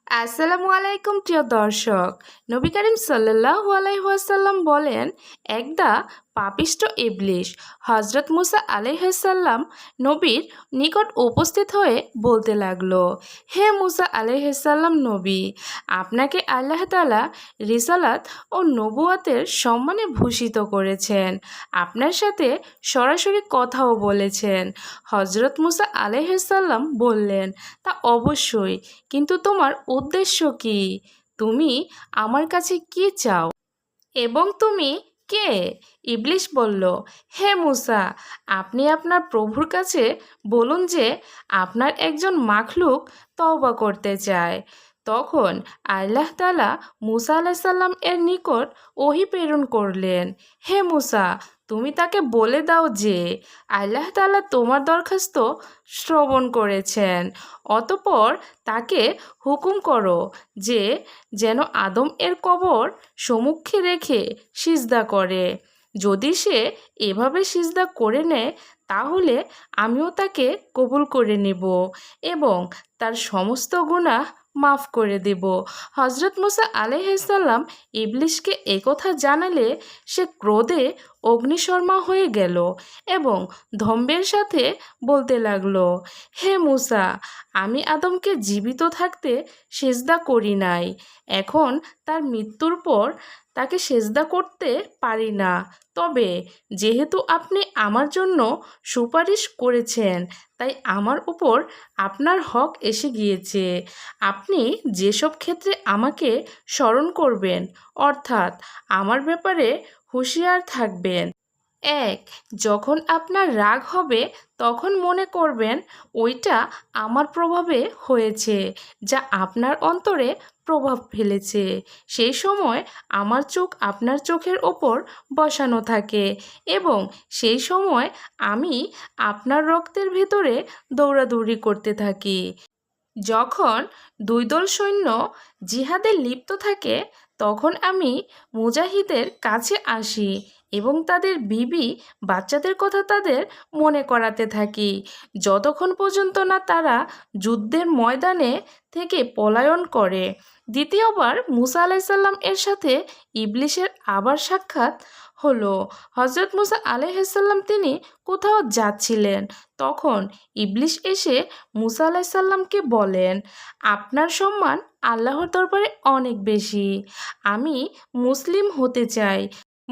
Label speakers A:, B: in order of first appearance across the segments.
A: আসসালামু আলাইকুম প্রিয় দর্শক। নবী করিম সাল্লাল্লাহু আলাইহি ওয়াসাল্লাম বলেন, একদা পাপিষ্ট ইবলিশ হজরত মুসা আলাইহিসসালাম নবীর নিকট উপস্থিত হয়ে বলতে লাগলো, হে মুসা আলাইহিসসালাম নবী, আপনাকে আল্লাহ তাআলা রিসালাত ও নবুয়াতের সম্মানে ভূষিত করেছেন। আপনার সাথে সরাসরি কথাও বলেছেন। হজরত মুসা আলাইহিসসালাম বললেন, তা অবশ্যই, কিন্তু তোমার উদ্দেশ্য কি? তুমি আমার কাছে কি চাও এবং তুমি কে? ইবলিশ বলল, হে মুসা, আপনি আপনার প্রভুর কাছে বলুন যে আপনার একজন মাখলুক তওবা করতে চায়। তখন আল্লাহ তাআলা মুসা আলাইহিস সালাম এর নিকট ওহী প্রেরণ করলেন, হে মুসা, তুমি তাকে বলে দাও যে আল্লাহ তাআলা তোমার দরখাস্ত শ্রবণ করেছেন। অতঃপর তাকে হুকুম করো যে যেন আদম এর কবর সম্মুখে রেখে সিজদা করে। যদি সে এভাবে সিজদা করে নেয় তাহলে আমিও তাকে কবুল করে নেব এবং তার সমস্ত গুনাহ মাফ করে দেব। হজরত মুসা আলাইহিসসালাম ইবলিশকে একথা জানালে সে ক্রোধে অগ্নিশর্মা হয়ে গেল এবং ধম্বের সাথে বলতে লাগলো, হে মুসা, আমি আদমকে জীবিত থাকতে সেজদা করি নাই, এখন তার মৃত্যুর পর তাকে সেজদা করতে পারি না। তবে যেহেতু আপনি আমার জন্য সুপারিশ করেছেন, তাই আমার উপর আপনার হক এসে গিয়েছে। আপনি যেসব ক্ষেত্রে আমাকে স্মরণ করবেন, অর্থাৎ আমার ব্যাপারে হুঁশিয়ার থাকবেন। এক, যখন আপনার রাগ হবে তখন মনে করবেন ওইটা আমার প্রভাবে হয়েছে, যা আপনার অন্তরে প্রভাব ফেলেছে। সেই সময় আমার চোখ আপনার চোখের ওপর বসানো থাকে এবং সেই সময় আমি আপনার রক্তের ভেতরে দৌড়াদৌড়ি করতে থাকি। যখন দুই দল সৈন্য জিহাদে লিপ্ত থাকে তখন আমি মুজাহিদের কাছে আসি এবং তাদের বিবি বাচ্চাদের কথা তাদের মনে করাতে থাকি, যতক্ষণ পর্যন্ত না তারা যুদ্ধের ময়দানে থেকে পলায়ন করে। দ্বিতীয়বার মুসা আলাইসাল্লাম এর সাথে ইবলিশের আবার সাক্ষাৎ হলো। হজরত মুসা আলাইহিসসালাম তিনি কোথাও যাচ্ছিলেন, তখন ইবলিশ এসে মুসা আলাইসাল্লামকে বলেন, আপনার সম্মান আল্লাহর দরবারে অনেক বেশি, আমি মুসলিম হতে চাই।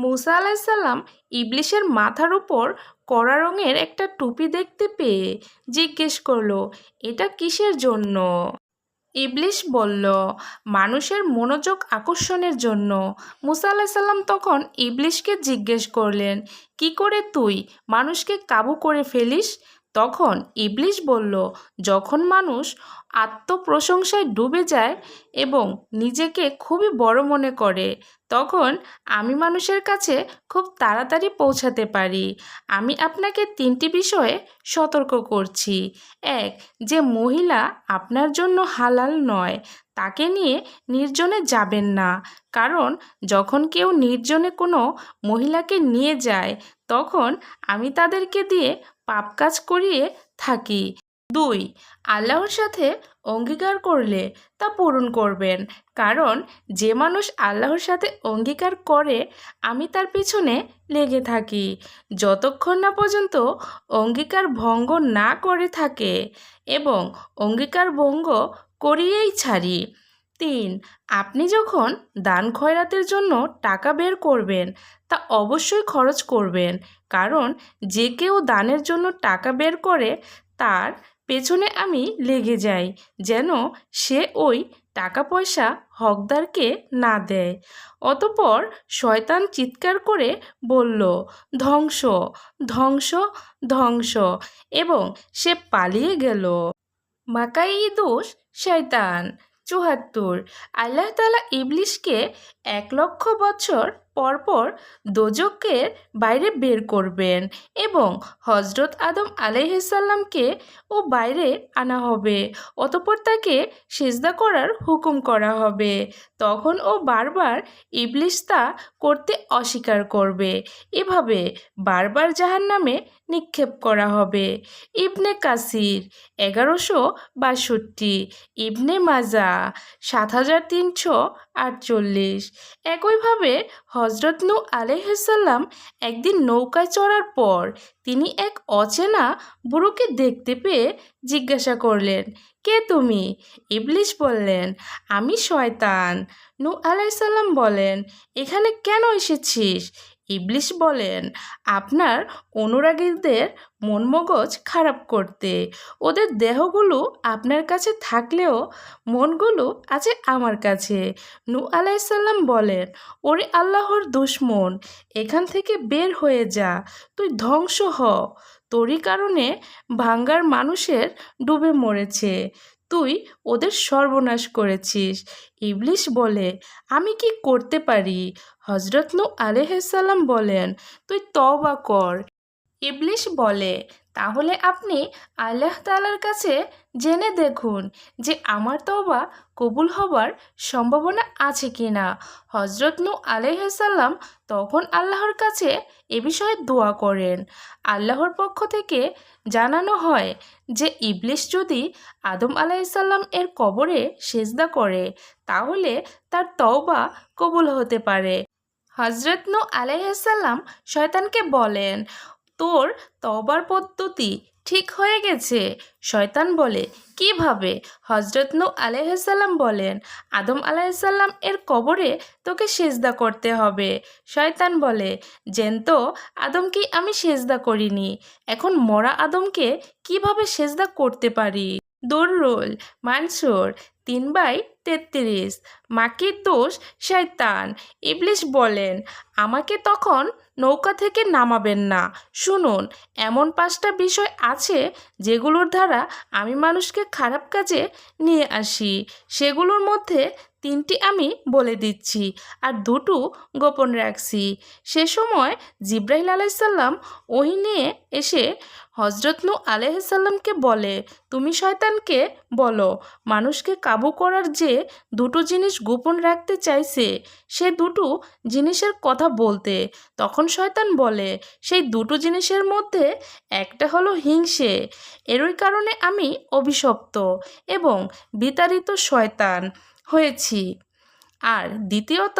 A: মুসা আলাইসাল্লাম ইবলিশের মাথার উপর কড়া রঙের একটা টুপি দেখতে পেয়ে জিজ্ঞেস করলো, এটা কিসের জন্য? ইবলিশ বলল, মানুষের মনোযোগ আকর্ষণের জন্য। মুসা আলাইসাল্লাম তখন ইবলিশকে জিজ্ঞেস করলেন, কি করে তুই মানুষকে কাবু করে ফেলিস? তখন ইবলিশ বলল, যখন মানুষ আত্মপ্রশংসায় ডুবে যায় এবং নিজেকে খুবই বড় মনে করে তখন আমি মানুষের কাছে খুব তাড়াতাড়ি পৌঁছাতে পারি। আমি আপনাকে তিনটি বিষয়ে সতর্ক করছি। এক, যে মহিলা আপনার জন্য হালাল নয় তাকে নিয়ে নির্জনে যাবেন না, কারণ যখন কেউ নির্জনে কোনো মহিলাকে নিয়ে যায় তখন আমি তাদেরকে দিয়ে পাপ কাজ করিয়ে থাকি। দুই, আল্লাহর সাথে অঙ্গীকার করলে তা পূরণ করবেন, কারণ যে মানুষ আল্লাহর সাথে অঙ্গীকার করে আমি তার পিছনে লেগে থাকি যতক্ষণ না পর্যন্ত অঙ্গীকার ভঙ্গ না করে থাকে এবং অঙ্গীকার ভঙ্গ করিয়েই ছাড়ি। তিন, আপনি যখন দান খয়রাতের জন্য টাকা বের করবেন তা অবশ্যই খরচ করবেন, কারণ যে কেউ দানের জন্য টাকা বের করে তার পেছনে আমি লেগে যাই যেন সে ওই টাকা পয়সা হকদারকে না দেয়। অতঃপর শয়তান চিৎকার করে বলল, ধ্বংস, ধ্বংস, ধ্বংস, এবং সে পালিয়ে গেল। মাকাইদুস শয়তান ৭৪। আল্লাহ তাআলা ইবলিশকে ১,০০,০০০ বছর পরপর দোজখের বাইরে বের করবেন এবং হজরত আদম আলাইহিসসালামকে ও বাইরে আনা হবে। অতঃপর তাকে সিজদা করার হুকুম করা হবে। তখন ও বারবার ইবলিস তা করতে অস্বীকার করবে। এভাবে বারবার জাহান্নামে নিক্ষেপ করা হবে। ইবনে কাসির 1162, ইবনে মাজা 7348। একইভাবে হজরত নূহ আলাইহিসসালাম একদিন নৌকায় চড়ার পর তিনি এক অচেনা বুড়োকে দেখতে পেয়ে জিজ্ঞাসা করলেন, কে তুমি? ইবলিস বললেন, আমি শয়তান। নূহ আলাইহিসসালাম বলেন, এখানে কেন এসেছিস? ইবলিস বলেন, আপনার অনুরাগীদের মন মগজ খারাপ করতে। ওদের দেহগুলো আপনার কাছে থাকলেও মনগুলো আছে আমার কাছে। নূহ আলাইহিসসালাম বলেন, ওরে আল্লাহর দুশমন, এখান থেকে বের হয়ে যা, তুই ধ্বংস হ। তোরই কারণে ভাঙ্গার মানুষের ডুবে মরেছে, তুই ওদের সর্বনাশ করেছিস। ইবলিস বলে, আমি কি করতে পারি? হজরত নূহ আলাইহিসসালাম বলেন, তুই তওবা কর। ইবলিস বলে, তাহলে আপনি আল্লাহ তাআলার কাছে জেনে দেখুন যে আমার তওবা কবুল হবার সম্ভাবনা আছে কিনা। হজরত নূহ আলাইহিসসালাম তখন আল্লাহর কাছে এ বিষয়ে দোয়া করেন। আল্লাহর পক্ষ থেকে জানানো হয় যে ইবলিস যদি আদম আলাইহিসসালাম এর কবরে সিজদা করে তাহলে তার তওবা কবুল হতে পারে। হজরত নূহ আলাইহিসসালাম শয়তানকে বলেন, তোর তওবার পদ্ধতি ঠিক হয়ে গেছে। শয়তান বলে, কিভাবে? হজরত নূহ আলাইহিসসালাম বলেন, আদম আলাইহিসসালাম এর কবরে তোকে সিজদা করতে হবে। শয়তান বলে, জেন্ত আদমকে আমি সিজদা করিনি, এখন মরা আদমকে কিভাবে সিজদা করতে পারি? দুররুল মানসুর 3/33। মাকির দোষ শয়তান। ইবলিস বলেন, আমাকে তখন নৌকা থেকে নামাবেন না। শুনুন, এমন 5টা বিষয় আছে যেগুলোর দ্বারা আমি মানুষকে খারাপ কাজে নিয়ে আসি। সেগুলোর মধ্যে 3টি আমি বলে দিচ্ছি আর 2টো গোপন রাখছি। সে সময় জিব্রাইল আলাইহিসসালাম ওহী নিয়ে এসে হজরত নূহ আলাইহিসসালামকে বলে, তুমি শয়তানকে বলো মানুষকে কাবু করার যে 2টো জিনিস গোপন রাখতে চাইছে সে 2টো জিনিসের কথা বলতে। তখন শয়তান বলে, সেই 2টো জিনিসের মধ্যে একটা হলো হিংসে, এরই কারণে আমি অভিশপ্ত এবং বিতাড়িত শয়তান হয়েছি। আর দ্বিতীয়ত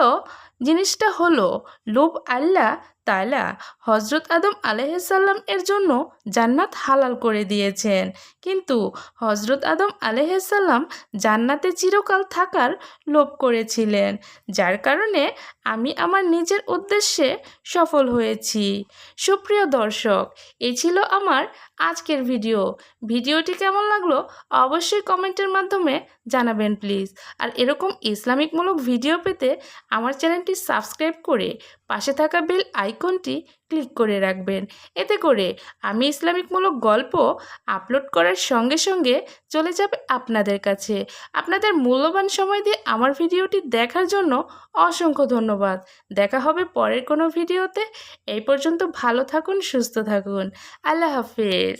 A: জিনিসটা হলো লোভ। আল্লাহ তাআলা হজরত আদম আলাইহিসসালাম এর জন্য জান্নাত হালাল করে দিয়েছেন, কিন্তু হজরত আদম আলাইহিসসালাম জান্নাতে চিরকাল থাকার লোভ করেছিলেন, যার কারণে আমি আমার নিজের উদ্দেশ্যে সফল হয়েছি। সুপ্রিয় দর্শক, এই ছিল আমার আজকের ভিডিওটি কেমন লাগলো অবশ্যই কমেন্টের মাধ্যমে জানাবেন প্লিজ। আর এরকম ইসলামিকমূলক ভিডিও পেতে আমার চ্যানেলটি সাবস্ক্রাইব করে পাশে থাকা বেল আইকনটি ক্লিক করে রাখবেন। এতে করে আমি ইসলামিকমূলক গল্প আপলোড করার সঙ্গে সঙ্গে চলে যাবে আপনাদের কাছে। আপনাদের মূল্যবান সময় দিয়ে আমার ভিডিওটি দেখার জন্য অসংখ্য ধন্যবাদ। দেখা হবে পরের কোনো ভিডিওতে। এই পর্যন্ত ভালো থাকুন, সুস্থ থাকুন। আল্লাহ হাফেজ।